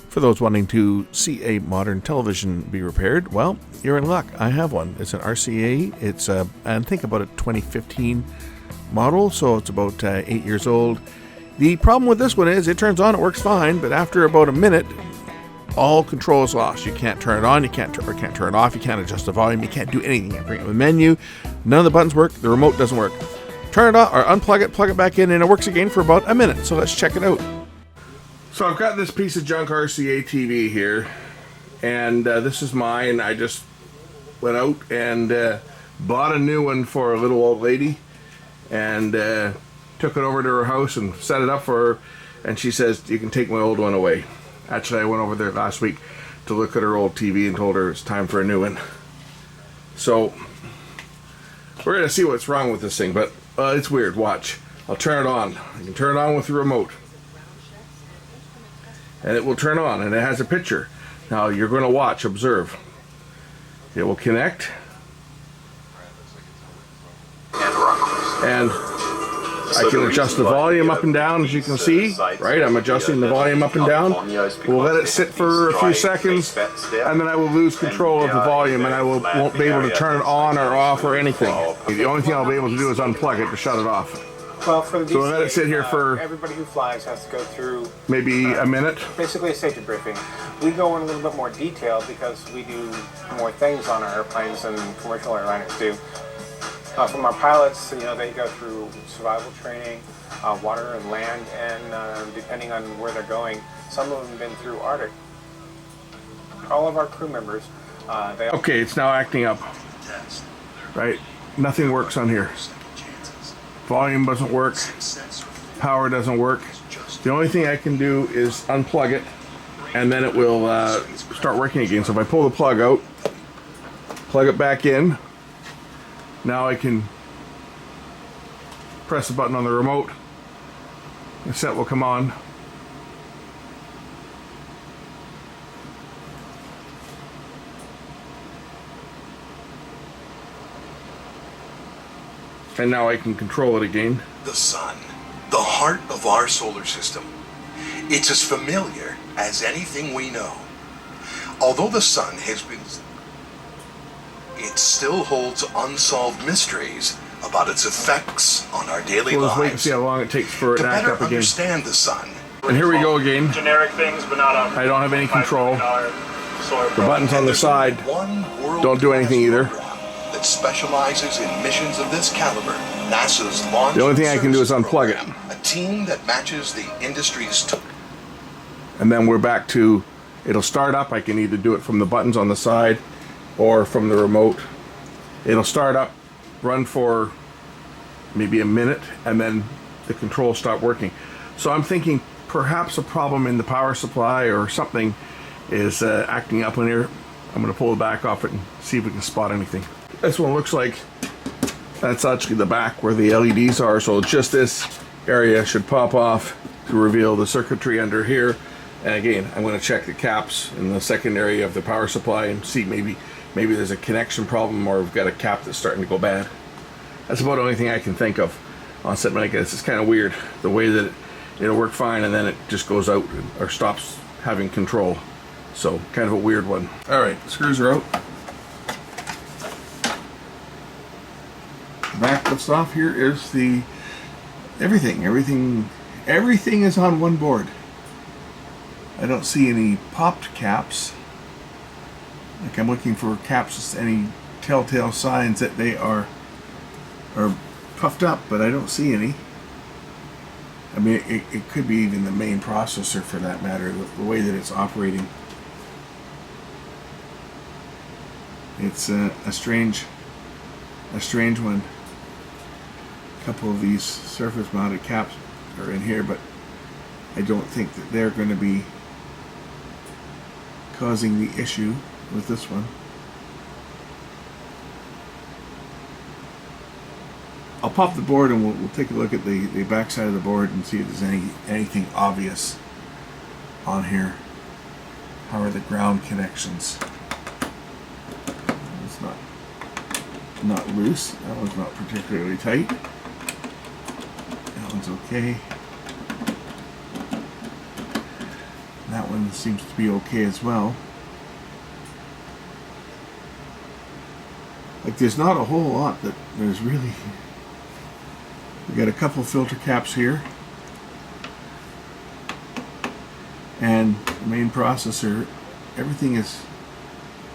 For those wanting to see a modern television be repaired, well, you're in luck. I have one. It's an RCA. It's I think about a 2015 model, so it's about 8 years old. The problem with this one is it turns on, it works fine, but after about a minute, all control is lost. You can't turn it on, you can't turn it off, you can't adjust the volume, you can't do anything. You bring up the menu, none of the buttons work, the remote doesn't work. Turn it off or unplug it, plug it back in, and it works again for about a minute. So let's check it out. So I've got this piece of junk RCA TV here, and this is mine. I just went out and bought a new one for a little old lady, and took it over to her house and set it up for her, and she says, you can take my old one away. Actually, I went over there last week to look at her old TV and told her it's time for a new one. So we're gonna see what's wrong with this thing, but it's weird. Watch. I'll turn it on. You can turn it on with the remote, and it will turn on, and it has a picture. Now you're going to watch, observe. It will connect, and I can adjust the volume up and down, as you can see. Right, I'm adjusting the volume up and down. We'll let it sit for a few seconds, and then I will lose control of the volume, and I won't be able to turn it on or off or anything. The only thing I'll be able to do is unplug it to shut it off. Well, for the so we'll let it sit here for everybody who flies has to go through maybe a minute. Basically a safety briefing. We go in a little bit more detail because we do more things on our airplanes than commercial airliners do. From our pilots, they go through survival training, water and land, and depending on where they're going, some of them have been through Arctic. All of our crew members, okay, it's now acting up. Right, nothing works on here. Volume doesn't work, power doesn't work. The only thing I can do is unplug it, and then it will start working again. So if I pull the plug out, plug it back in, now I can press the button on the remote, the set will come on. And now I can control it again. The sun, the heart of our solar system. It's as familiar as anything we know. Although the sun has been, it still holds unsolved mysteries about its effects on our daily lives. Let's wait and see how long it takes for it to act up again. Understand the sun. And here we go again. Generic things, but not I don't have any control. The buttons on the side don't do anything either. That specializes in missions of this caliber. NASA's launch. The only thing I can do is unplug it. A team that matches the industry's. And then we're back to, it'll start up. I can either do it from the buttons on the side or from the remote. It'll start up, run for maybe a minute, and then the controls stop working. So I'm thinking perhaps a problem in the power supply or something is acting up in here. I'm going to pull the back off it and see if we can spot anything. This one looks like that's actually the back where the LEDs are, so just this area should pop off to reveal the circuitry under here. And again, I'm going to check the caps in the secondary of the power supply and see maybe there's a connection problem or we've got a cap that's starting to go bad. That's about the only thing I can think of on something like this. It's kind of weird the way that it'll work fine and then it just goes out or stops having control. So kind of a weird one. All right, screws are out. Back that's off. Here is the everything is on one board. I don't see any popped caps. Like I'm looking for caps, any telltale signs that they are puffed up, but I don't see any. I mean, it could be even the main processor for that matter, the way that it's operating. It's a strange one. A couple of these surface mounted caps are in here, but I don't think that they're going to be causing the issue with this one. I'll pop the board and we'll take a look at the back side of the board and see if there's anything obvious on here. How are the ground connections? It's not loose. That one's not particularly tight. That one's okay. That one seems to be okay as well. Like, there's not a whole lot that there's really. We got a couple filter caps here, and the main processor. Everything is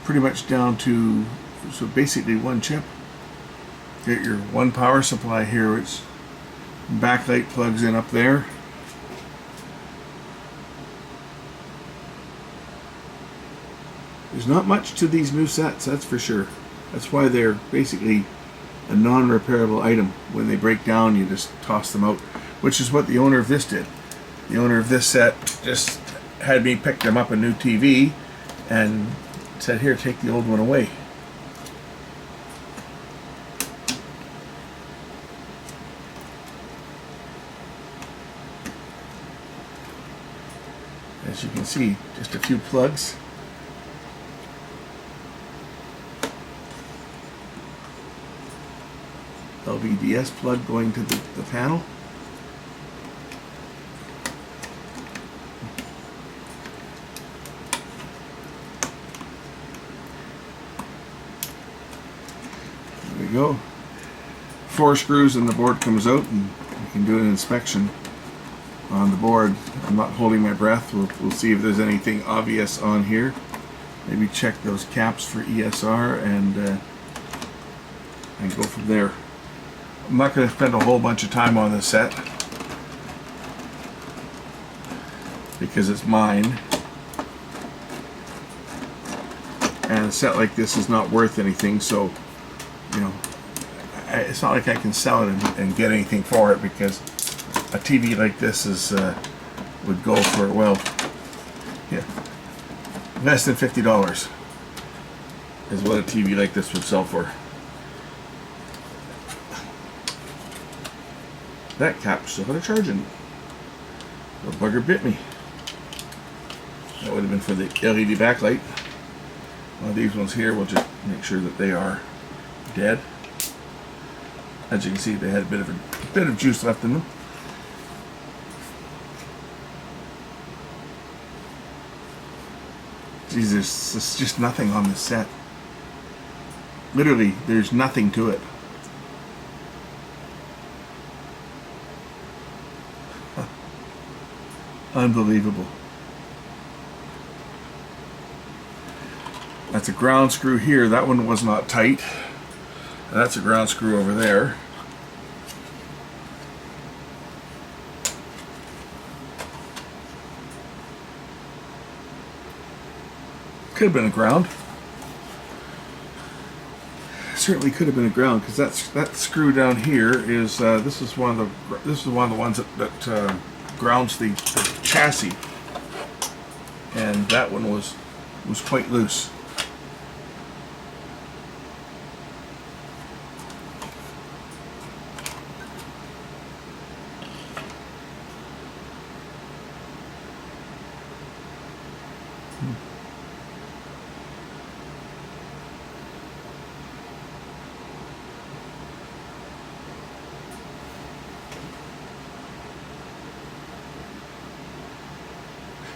pretty much down to, so basically one chip. Get your one power supply here. It's backlight plugs in up there. There's not much to these new sets, that's for sure. That's why they're basically a non-repairable item. When they break down, you just toss them out, which is what the owner of this did. The owner of this set just had me pick them up a new TV and said, here, take the old one away. As you can see, just a few plugs. LVDS plug going to the panel. There we go. 4 screws and the board comes out, and you can do an inspection on the board. I'm not holding my breath. We'll see if there's anything obvious on here. Maybe check those caps for ESR and go from there. I'm not going to spend a whole bunch of time on this set because it's mine, and a set like this is not worth anything, so you know, it's not like I can sell it and get anything for it, because a TV like this is would go for, well, yeah, less than $50 is what a TV like this would sell for. That cap still had a charge in it. The bugger bit me. That would have been for the LED backlight. One of these ones here, we'll just make sure that they are dead. As you can see, they had a bit of juice left in them. Geez, there's just nothing on this set. Literally, there's nothing to it. Unbelievable. That's a ground screw here. That one was not tight. That's a ground screw over there. Could have been a ground. Certainly could have been a ground, because that screw down here is this is one of the ones that grounds the chassis, and that one was quite loose.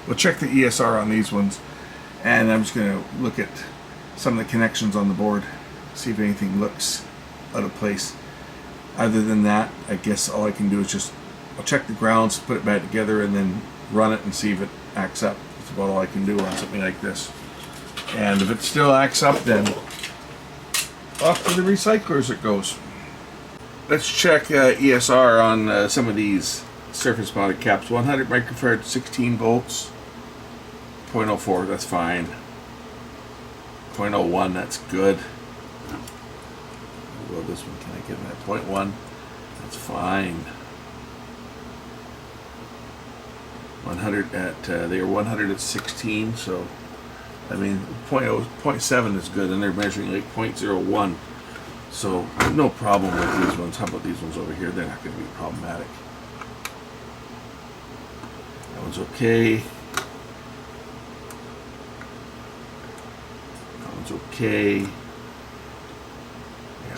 We'll check the ESR on these ones, and I'm just going to look at some of the connections on the board, see if anything looks out of place. Other than that, I guess all I can do is I'll check the grounds, put it back together, and then run it and see if it acts up. That's about all I can do on something like this. And if it still acts up, then off to the recyclers it goes. Let's check ESR on some of these surface mounted caps. 100 microfarad, 16 volts. 0.04, that's fine. 0.01, that's good. Well, this one, can I get that? 0.1, that's fine. 100 at, they were 100 at 16, so, I mean, 0.7 is good, and they're measuring like 0.01. So, no problem with these ones. How about these ones over here? They're not going to be problematic. That one's okay. Okay. Yeah,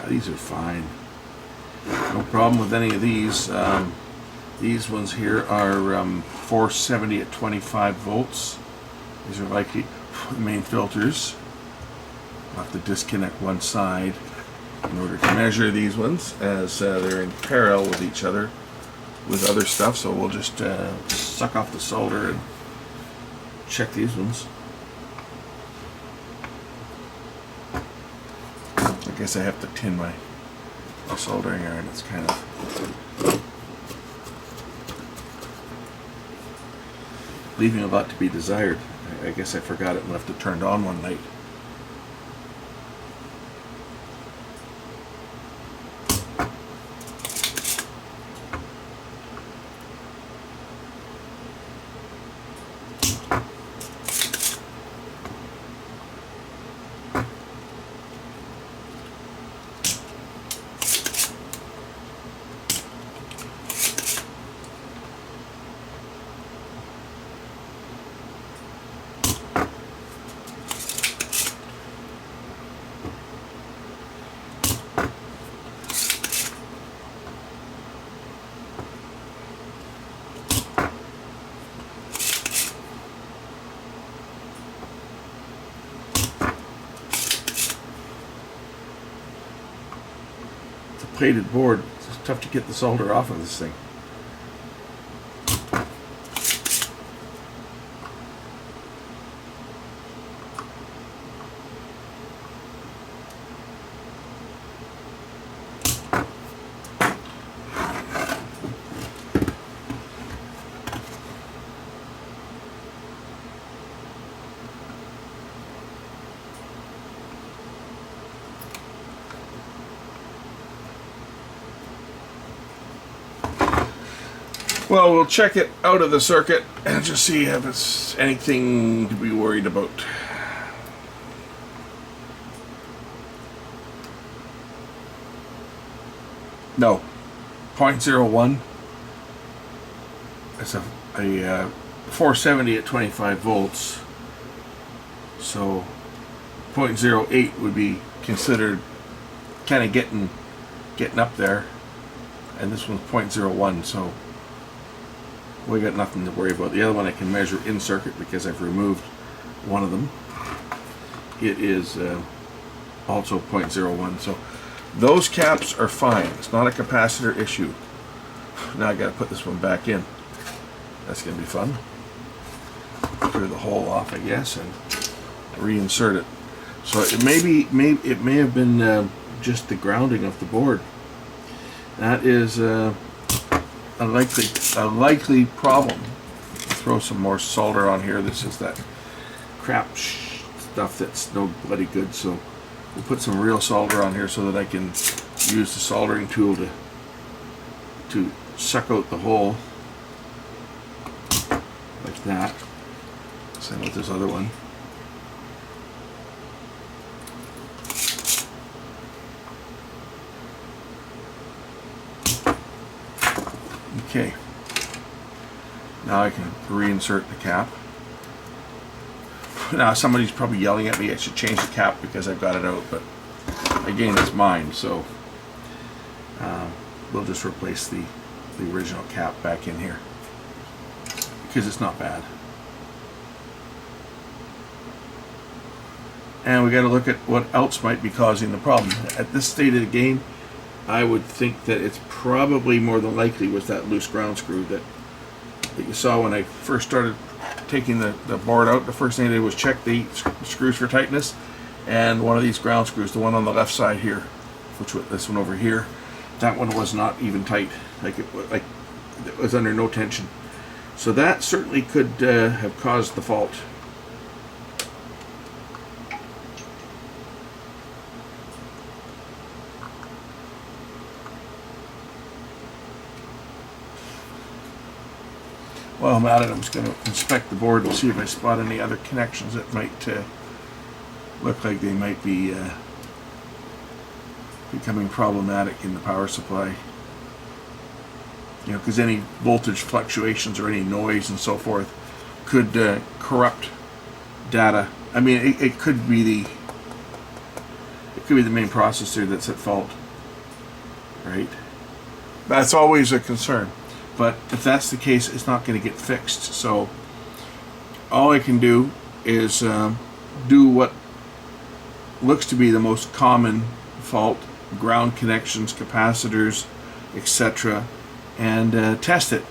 these are fine. No problem with any of these. These ones here are 470 at 25 volts. These are likely the main filters. I'll have to disconnect one side in order to measure these ones, as they're in parallel with each other with other stuff. So we'll just suck off the solder and check these ones. I guess I have to tin my soldering iron. It's kind of leaving a lot to be desired. I guess I forgot it and left it turned on one night. Plated board. It's tough to get the solder off of this thing. Well, we'll check it out of the circuit and just see if it's anything to be worried about. No, 0.01. It's a 470 at 25 volts. So 0.08 would be considered kind of getting up there, and this one's 0.01. So we got nothing to worry about. The other one I can measure in circuit because I've removed one of them. It is also 0.01. So those caps are fine. It's not a capacitor issue. Now I got to put this one back in. That's going to be fun. Clear the hole off, I guess, and reinsert it. So it may have been just the grounding of the board. That is a likely problem. Throw some more solder on here. This is that crap stuff that's no bloody good. So we'll put some real solder on here so that I can use the soldering tool to suck out the hole like that. Same with this other one. Okay, now I can reinsert the cap. Now somebody's probably yelling at me I should change the cap because I've got it out, but again, it's mine, so we'll just replace the original cap back in here because it's not bad. And we got to look at what else might be causing the problem. At this state of the game, I would think that it's probably more than likely was that loose ground screw that you saw when I first started taking the board out. The first thing I did was check the screws for tightness, and one of these ground screws, the one on the left side here, which was this one over here, that one was not even tight. Like it was under no tension. So that certainly could have caused the fault. While I'm at it, I'm just going to inspect the board and see if I spot any other connections that might look like they might be becoming problematic in the power supply. You know, because any voltage fluctuations or any noise and so forth could corrupt data. I mean, it could be the main processor that's at fault, right? That's always a concern. but if that's the case, it's not going to get fixed. So all I can do is do what looks to be the most common fault: ground connections, capacitors, etc., and test it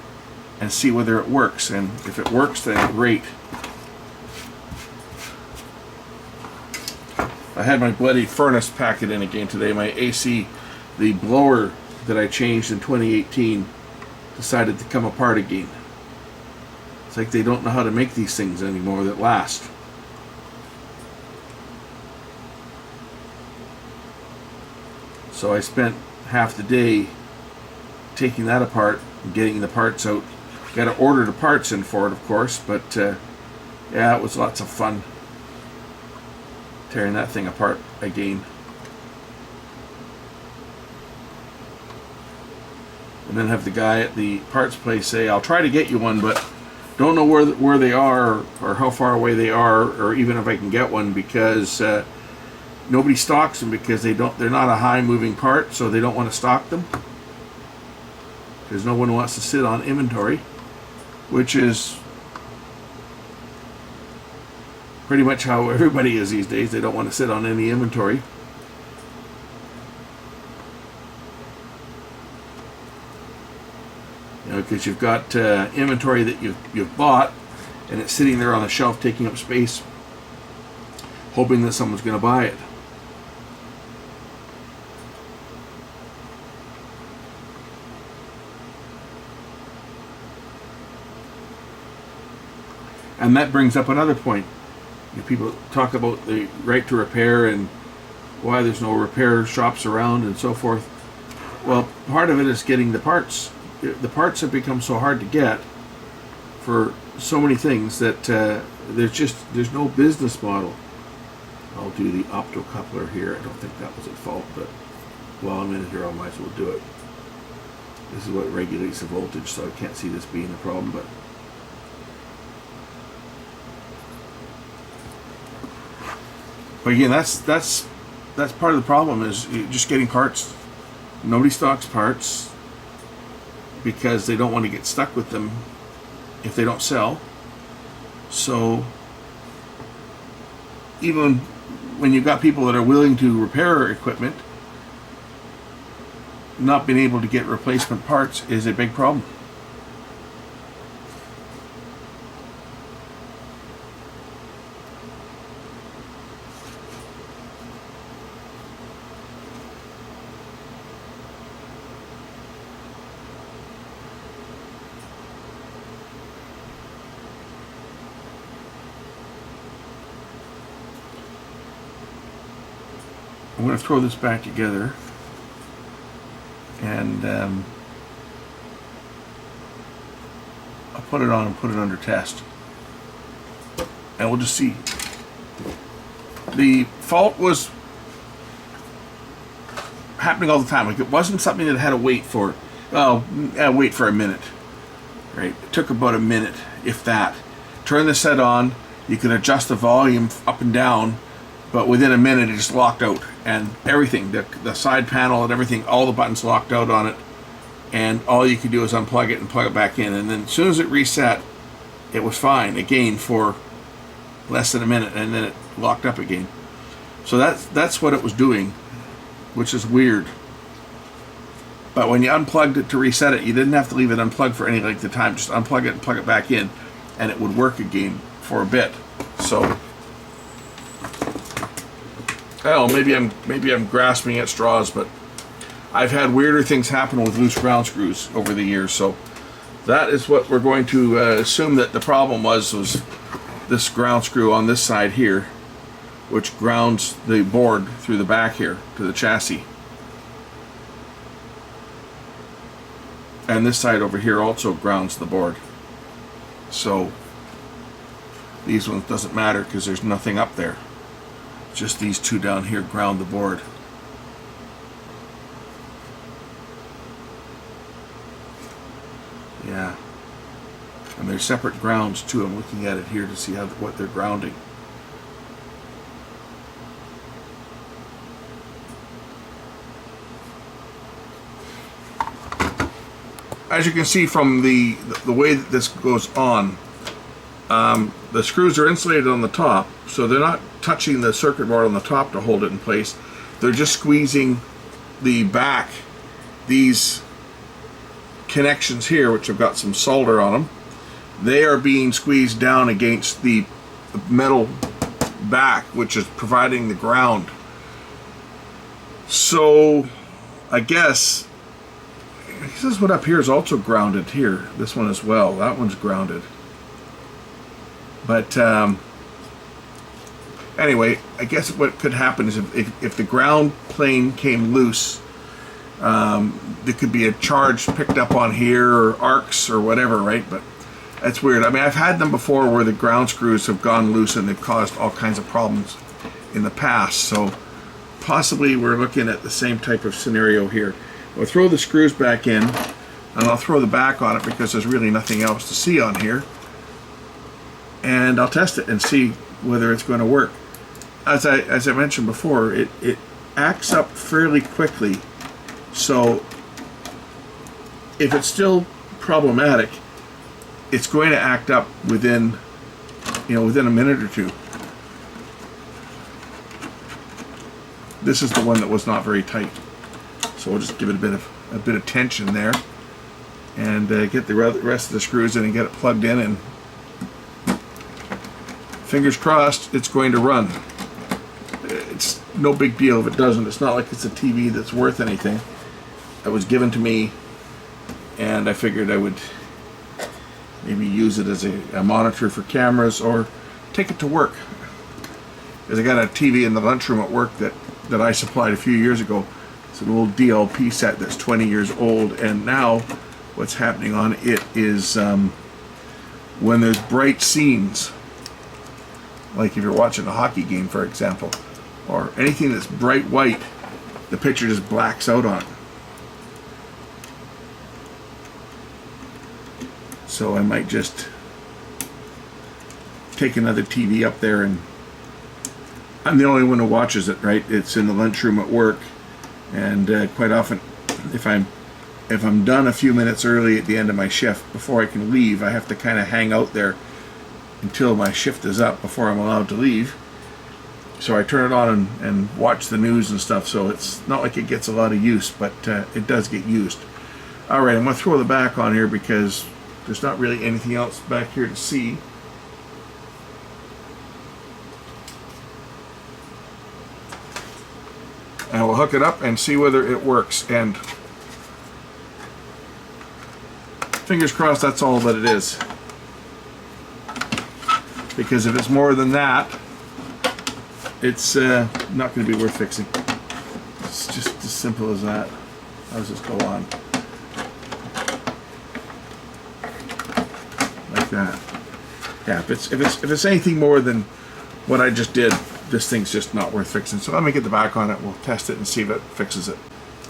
and see whether it works. And if it works, then great. I had my bloody furnace pack it in again today. My AC, the blower that I changed in 2018, decided to come apart again. It's like they don't know how to make these things anymore that last. So I spent half the day taking that apart and getting the parts out. Got to order the parts in for it, of course, but yeah, it was lots of fun tearing that thing apart again. And then have the guy at the parts place say, I'll try to get you one, but don't know where they are or how far away they are, or even if I can get one, because nobody stocks them, because they're not a high moving part, so they don't want to stock them, because no one wants to sit on inventory, which is pretty much how everybody is these days. They don't want to sit on any inventory. You know, because you've got inventory that you've bought, and it's sitting there on the shelf taking up space, hoping that someone's going to buy it. And that brings up another point. People talk about the right to repair and why there's no repair shops around and so forth. Well, part of it is getting the parts. The parts have become so hard to get for so many things that there's no business model. I'll do the optocoupler here. I don't think that was at fault, but while I'm in it here, I might as well do it. This is what regulates the voltage, so I can't see this being a problem, but again, that's part of the problem, is just getting parts. Nobody stocks parts because they don't want to get stuck with them if they don't sell. So even when you've got people that are willing to repair equipment, not being able to get replacement parts is a big problem. I'm going to throw this back together, and I'll put it on and put it under test, and we'll just see. The fault was happening all the time. Like, it wasn't something that had to wait for, wait for a minute. Right? It took about a minute, if that. Turn the set on. You can adjust the volume up and down, but within a minute it just locked out, and everything, the side panel and everything, all the buttons locked out on it, and all you could do is unplug it and plug it back in, and then as soon as it reset, it was fine again for less than a minute, and then it locked up again. So that's what it was doing, which is weird. But when you unplugged it to reset it, you didn't have to leave it unplugged for any length of time. Just unplug it and plug it back in, and it would work again for a bit. So, oh, maybe I'm grasping at straws, but I've had weirder things happen with loose ground screws over the years. So that is what we're going to assume that the problem was this ground screw on this side here, which grounds the board through the back here to the chassis. And this side over here also grounds the board. So these ones doesn't matter because there's nothing up there. Just these two down here ground the board. Yeah. And they're separate grounds too. I'm looking at it here to see what they're grounding. as you can see from the way that this goes on, the screws are insulated on the top, so they're not touching the circuit board on the top to hold it in place. They're just squeezing the back, these connections here, which have got some solder on them. They are being squeezed down against the metal back, which is providing the ground. So I guess this one up here is also grounded here. This one as well. That one's grounded. But anyway, I guess what could happen is if the ground plane came loose, there could be a charge picked up on here, or arcs or whatever, right? But that's weird. I mean, I've had them before where the ground screws have gone loose and they've caused all kinds of problems in the past. So possibly we're looking at the same type of scenario here. We'll throw the screws back in, and I'll throw the back on it because there's really nothing else to see on here. And I'll test it and see whether it's going to work. As I mentioned before, it acts up fairly quickly. So if it's still problematic, it's going to act up within a minute or two. This is the one that was not very tight, so we'll just give it a bit of tension there, and get the rest of the screws in and get it plugged in, and fingers crossed it's going to run. It's no big deal if it doesn't. It's not like it's a TV that's worth anything. It was given to me, and I figured I would maybe use it as a monitor for cameras or take it to work. Because I got a TV in the lunchroom at work that I supplied a few years ago. It's an old DLP set that's 20 years old, and now what's happening on it is when there's bright scenes, like if you're watching a hockey game, for example, or anything that's bright white, the picture just blacks out on it. So I might just take another TV up there, and I'm the only one who watches it, right? It's in the lunchroom at work, and quite often if I'm done a few minutes early at the end of my shift, before I can leave, I have to kind of hang out there until my shift is up before I'm allowed to leave. So I turn it on and watch the news and stuff, so it's not like it gets a lot of use, but it does get used. Alright, I'm going to throw the back on here because there's not really anything else back here to see. And we'll hook it up and see whether it works. And fingers crossed that's all that it is. Because if it's more than that, it's not going to be worth fixing. It's just as simple as that. How does this go on? Like that. Yeah, if it's anything more than what I just did, this thing's just not worth fixing. So let me get the back on it. We'll test it and see if it fixes it.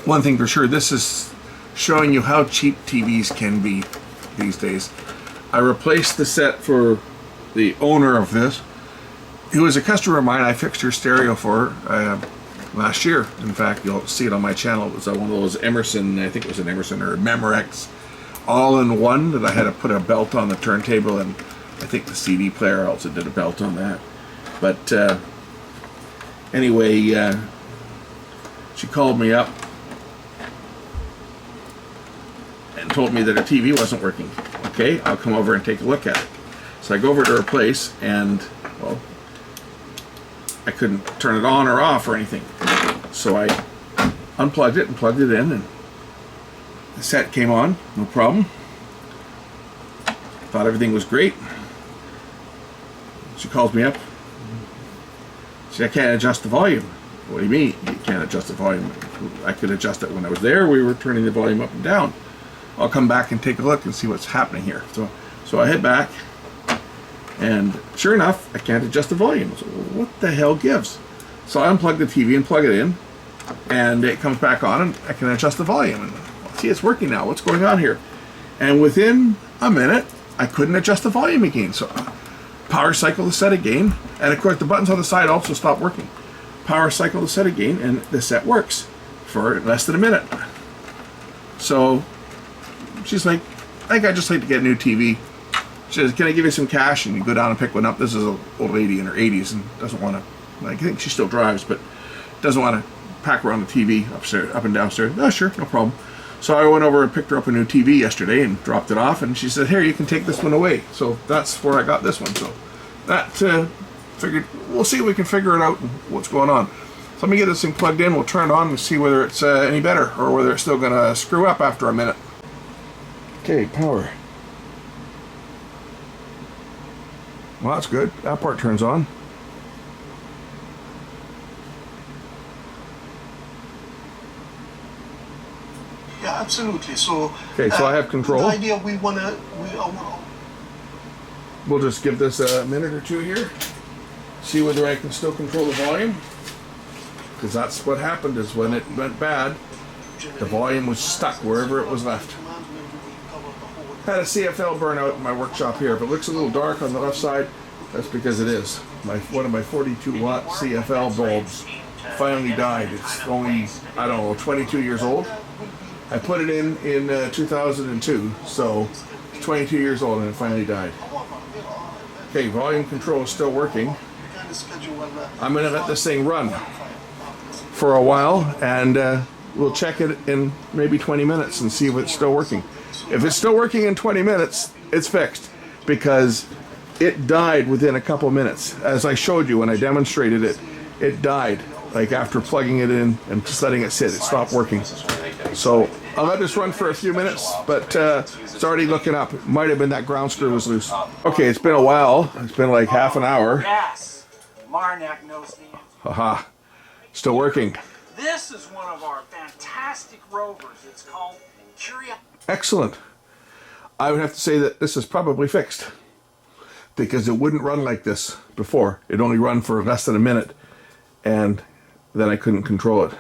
One thing for sure, this is showing you how cheap TVs can be these days. I replaced the set for the owner of this, who was a customer of mine. I fixed her stereo for her last year. In fact, you'll see it on my channel. It was one of those Emerson, I think it was an Emerson or Memorex all-in-one that I had to put a belt on the turntable, and I think the CD player also did a belt on that. But anyway, she called me up and told me that her TV wasn't working. Okay, I'll come over and take a look at it. So I go over to her place, and well, I couldn't turn it on or off or anything. So I unplugged it and plugged it in, and the set came on, no problem. Thought everything was great. She calls me up. She said, I can't adjust the volume. What do you mean you can't adjust the volume? I could adjust it when I was there. We were turning the volume up and down. I'll come back and take a look and see what's happening here. So I head back, and sure enough, I can't adjust the volume. So what the hell gives? So I unplug the TV and plug it in, and it comes back on, and I can adjust the volume. And see, it's working now. What's going on here? And within a minute, I couldn't adjust the volume again. So power cycle the set again, and of course the buttons on the side also stopped working. Power cycle the set again, and the set works for less than a minute. So she's like, I think I'd just like to get a new TV. She says, can I give you some cash? And you go down and pick one up. This is an old lady in her 80s and doesn't want to, I think she still drives, but doesn't want to pack around the TV upstairs, up and downstairs. Oh, sure, no problem. So I went over and picked her up a new TV yesterday and dropped it off, and she said, here, you can take this one away. So that's where I got this one. So that figured, we'll see if we can figure it out and what's going on. So let me get this thing plugged in, we'll turn it on and see whether it's any better or whether it's still going to screw up after a minute. Okay, power. Well, that's good. That part turns on. Yeah, absolutely. So okay, so I have control. The idea we'll just give this a minute or two here. See whether I can still control the volume. Because that's what happened, is when it went bad, the volume was stuck wherever it was left. Had a CFL burnout in my workshop here. If it looks a little dark on the left side, that's because it is. One of my 42 watt CFL bulbs finally died. It's only, I don't know, 22 years old. I put it in 2002, so it's 22 years old and it finally died. Okay, volume control is still working. I'm going to let this thing run for a while, and we'll check it in maybe 20 minutes and see if it's still working. If it's still working in 20 minutes, it's fixed, because it died within a couple minutes. As I showed you when I demonstrated it, it died. Like after plugging it in and just letting it sit, it stopped working. So I'll let this run for a few minutes, but it's already looking up. It might have been that ground screw was loose. Okay, it's been a while. It's been like half an hour. Yes, Marnak knows the answer. Haha, still working. This is one of our fantastic rovers. It's called Curiosity. Excellent. I would have to say that this is probably fixed, because it wouldn't run like this before. It only run for less than a minute, and then I couldn't control it.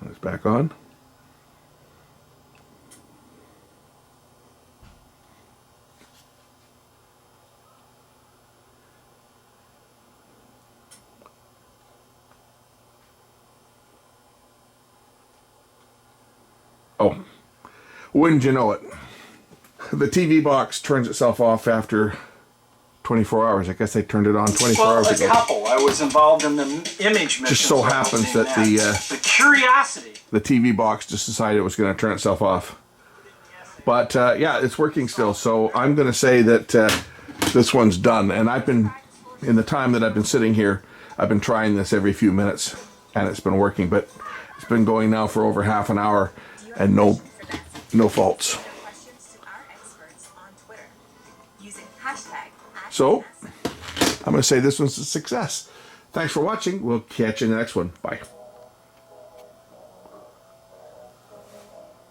It's back on. Oh, wouldn't you know it? The TV box turns itself off after 24 hours. I guess they turned it on 24 hours ago. Well, a couple. I was involved in the image mission. Just so happens that the Curiosity, the TV box just decided it was going to turn itself off. But yeah, it's working still. So I'm going to say that this one's done. And I've been, in the time that I've been sitting here, I've been trying this every few minutes, and it's been working. But it's been going now for over half an hour, and no faults. So I'm going to say this one's a success. Thanks for watching. We'll catch you in the next one. Bye.